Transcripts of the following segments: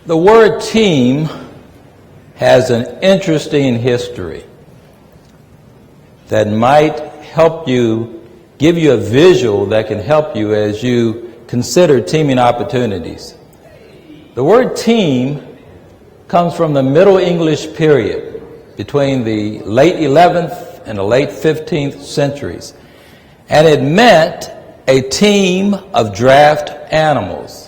The word team has an interesting history that might help you, give you a visual that can help you as you consider teaming opportunities. The word team comes from the Middle English period between the late 11th and the late 15th centuries, and it meant a team of draft animals.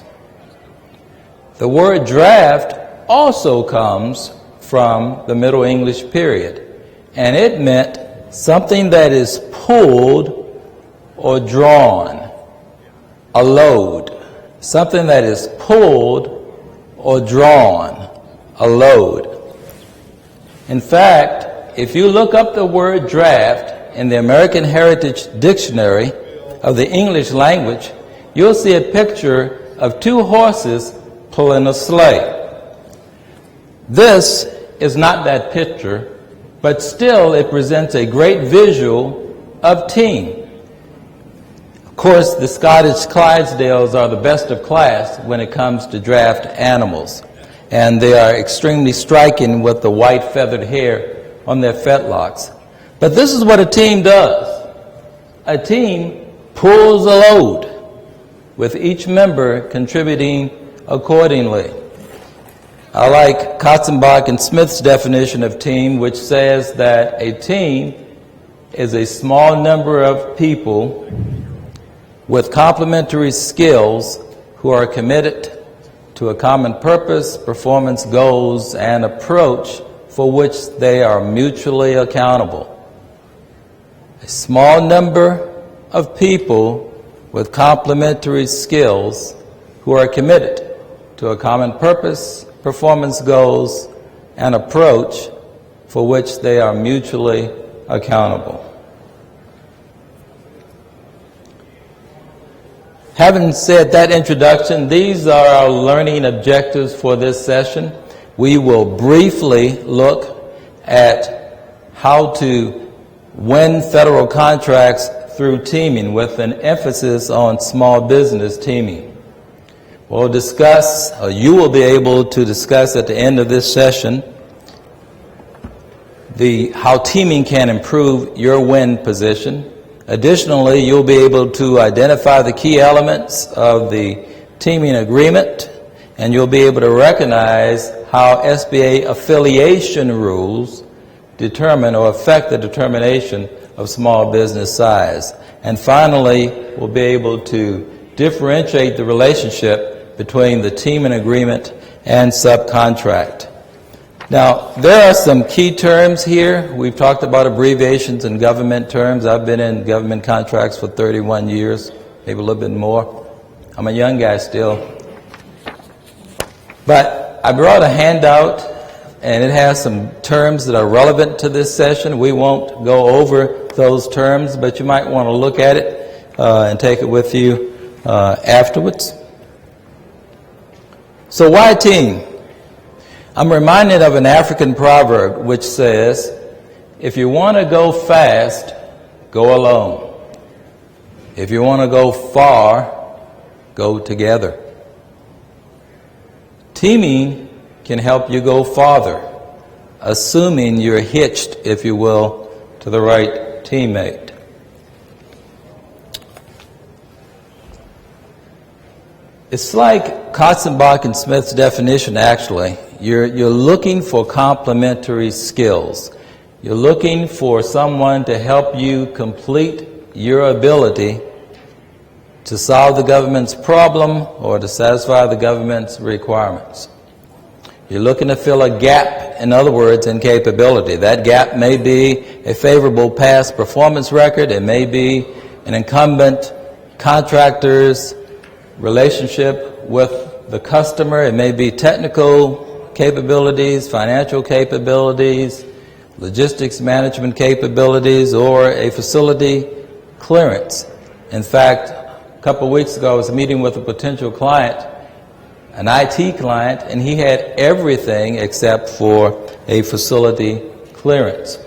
The word draft also comes from the Middle English period, and it meant something that is pulled or drawn, a load. Something that is pulled or drawn, a load. In fact, if you look up the word draft in the American Heritage Dictionary of the English language, you'll see a picture of two horses pulling a sleigh. This is not that picture, but still it presents a great visual of team. Of course, the Scottish Clydesdales are the best of class when it comes to draft animals, and they are extremely striking with the white feathered hair on their fetlocks. But this is what a team does. A team pulls a load, with each member contributing accordingly. I like Katzenbach and Smith's definition of team, which says that a team is a small number of people with complementary skills who are committed to a common purpose, performance goals, and approach for which they are mutually accountable. A small number of people with complementary skills who are committed to a common purpose, performance goals, and approach for which they are mutually accountable. Having said that introduction, these are our learning objectives for this session. We will briefly look at how to win federal contracts through teaming, with an emphasis on small business teaming. We'll discuss, or you will be able to discuss at the end of this session, how teaming can improve your win position. Additionally, you'll be able to identify the key elements of the teaming agreement, and you'll be able to recognize how SBA affiliation rules determine or affect the determination of small business size. And finally, we'll be able to differentiate the relationship between the teaming agreement and subcontract. Now, there are some key terms here. We've talked about abbreviations and government terms. I've been in government contracts for 31 years, maybe a little bit more. I'm a young guy still. But I brought a handout, and it has some terms that are relevant to this session. We won't go over those terms, but you might want to look at it and take it with you afterwards. So why team? I'm reminded of an African proverb which says, if you want to go fast, go alone. If you want to go far, go together. Teaming can help you go farther, assuming you're hitched, if you will, to the right teammate. It's like Katzenbach and Smith's definition, actually. You're looking for complementary skills. You're looking for someone to help you complete your ability to solve the government's problem or to satisfy the government's requirements. You're looking to fill a gap, in other words, in capability. That gap may be a favorable past performance record. It may be an incumbent contractor's relationship with the customer. It may be technical capabilities, financial capabilities, logistics management capabilities, or a facility clearance. In fact, a couple of weeks ago I was meeting with a potential client, an IT client, and he had everything except for a facility clearance.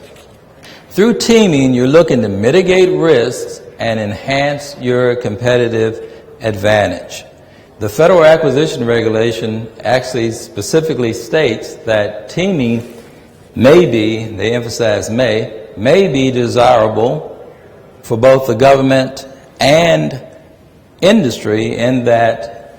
Through teaming, you're looking to mitigate risks and enhance your competitive advantage. The Federal Acquisition Regulation actually specifically states that teaming may be, they emphasize may be desirable for both the government and industry, in that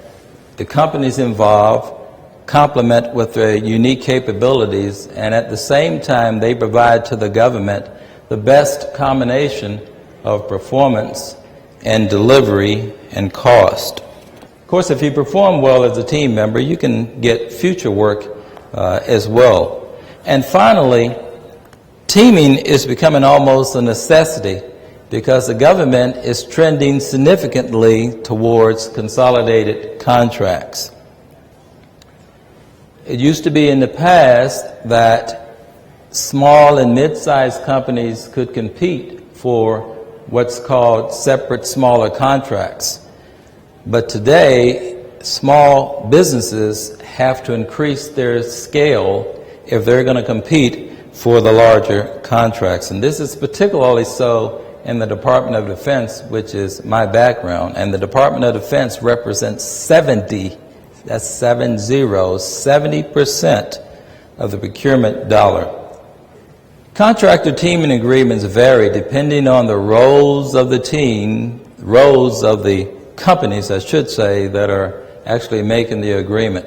the companies involved complement with their unique capabilities, and at the same time they provide to the government the best combination of performance and delivery and cost. Of course, if you perform well as a team member, you can get future work as well. And finally, teaming is becoming almost a necessity because the government is trending significantly towards consolidated contracts. It used to be in the past that small and mid-sized companies could compete for what's called separate smaller contracts. But today, small businesses have to increase their scale if they're going to compete for the larger contracts. And this is particularly so in the Department of Defense, which is my background. And the Department of Defense represents 70% of the procurement dollar. Contractor teaming agreements vary depending on the roles of the team, roles of the companies, I should say, that are actually making the agreement.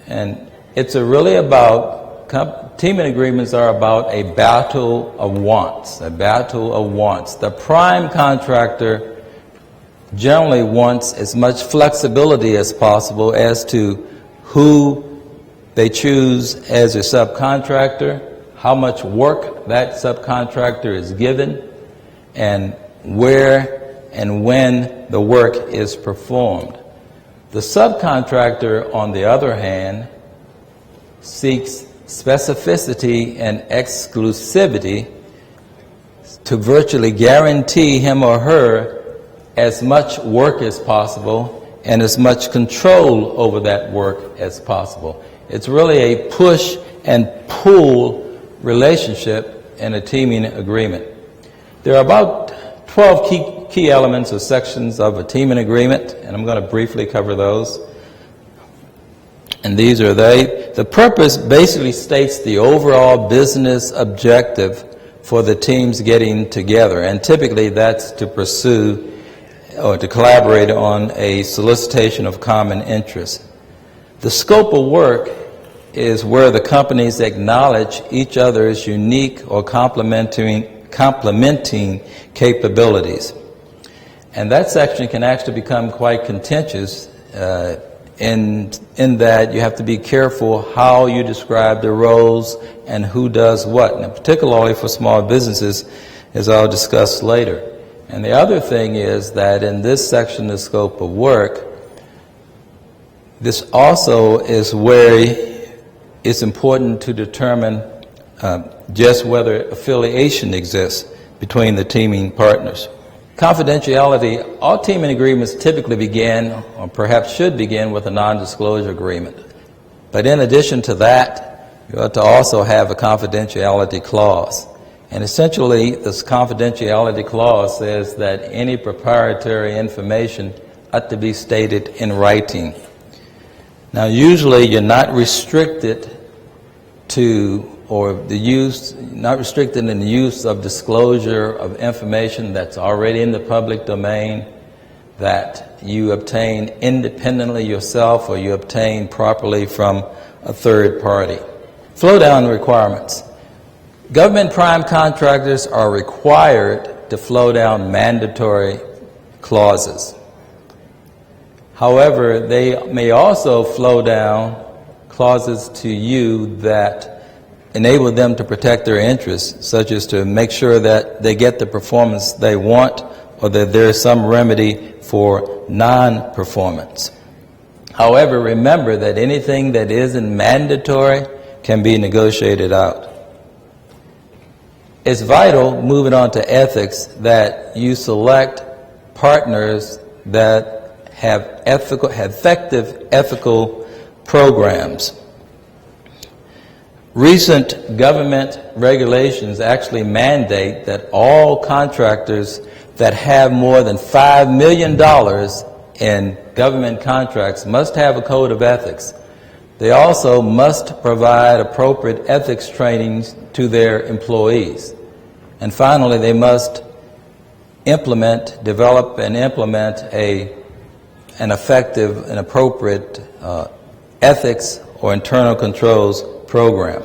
And it's really about, teaming agreements are about a battle of wants, a battle of wants. The prime contractor generally wants as much flexibility as possible as to who they choose as a subcontractor, how much work that subcontractor is given, and where and when the work is performed. The subcontractor, on the other hand, seeks specificity and exclusivity to virtually guarantee him or her as much work as possible and as much control over that work as possible. It's really a push and pull relationship in a teaming agreement. There are about 12 key elements or sections of a teaming agreement, and I'm going to briefly cover those. And these are they. The purpose basically states the overall business objective for the teams getting together, and typically that's to pursue or to collaborate on a solicitation of common interest. The scope of work is where the companies acknowledge each other's unique or complementing capabilities. And that section can actually become quite contentious in that you have to be careful how you describe the roles and who does what, and particularly for small businesses, as I'll discuss later. And the other thing is that in this section, the scope of work, this also is where it's important to determine just whether affiliation exists between the teaming partners. Confidentiality, all teaming agreements typically begin, or perhaps should begin, with a non-disclosure agreement. But in addition to that, you ought to also have a confidentiality clause. And essentially, this confidentiality clause says that any proprietary information ought to be stated in writing. Now, usually you're not restricted to, or the use, not restricted in the use of disclosure of information that's already in the public domain, that you obtain independently yourself or you obtain properly from a third party. Flow-down requirements. Government prime contractors are required to flow down mandatory clauses. However, they may also flow down clauses to you that enable them to protect their interests, such as to make sure that they get the performance they want or that there is some remedy for non-performance. However, remember that anything that isn't mandatory can be negotiated out. It's vital, moving on to ethics, that you select partners that have effective ethical programs. Recent government regulations actually mandate that all contractors that have more than $5 million in government contracts must have a code of ethics. They also must provide appropriate ethics trainings to their employees. And finally, they must develop and implement an effective and appropriate ethics or internal controls program.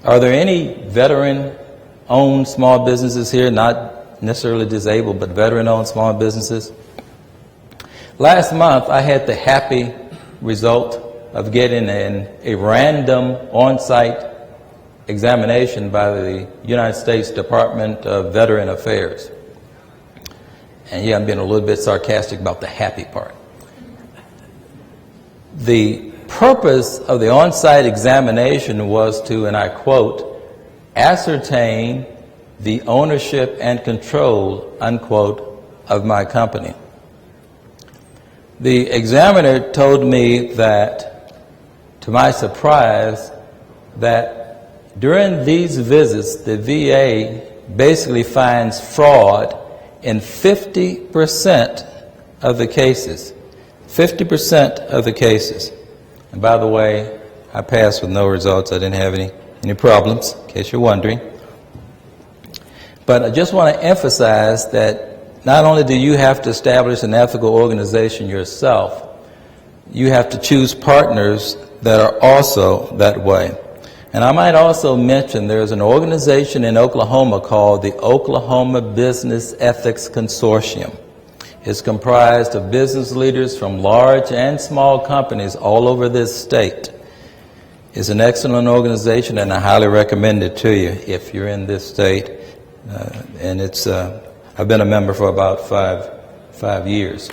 Are there any veteran-owned small businesses here, not necessarily disabled, but veteran-owned small businesses? Last month, I had the happy result of getting a random on-site examination by the United States Department of Veteran Affairs. And yeah, I'm being a little bit sarcastic about the happy part. The purpose of the on-site examination was to, and I quote, ascertain the ownership and control, unquote, of my company. The examiner told me that, to my surprise, that during these visits, the VA basically finds fraud in 50% of the cases. 50% of the cases. And by the way, I passed with no results. I didn't have any problems, in case you're wondering. But I just want to emphasize that not only do you have to establish an ethical organization yourself, you have to choose partners that are also that way. And I might also mention there's an organization in Oklahoma called the Oklahoma Business Ethics Consortium. It's comprised of business leaders from large and small companies all over this state. It's an excellent organization, and I highly recommend it to you if you're in this state. And I've been a member for about five years.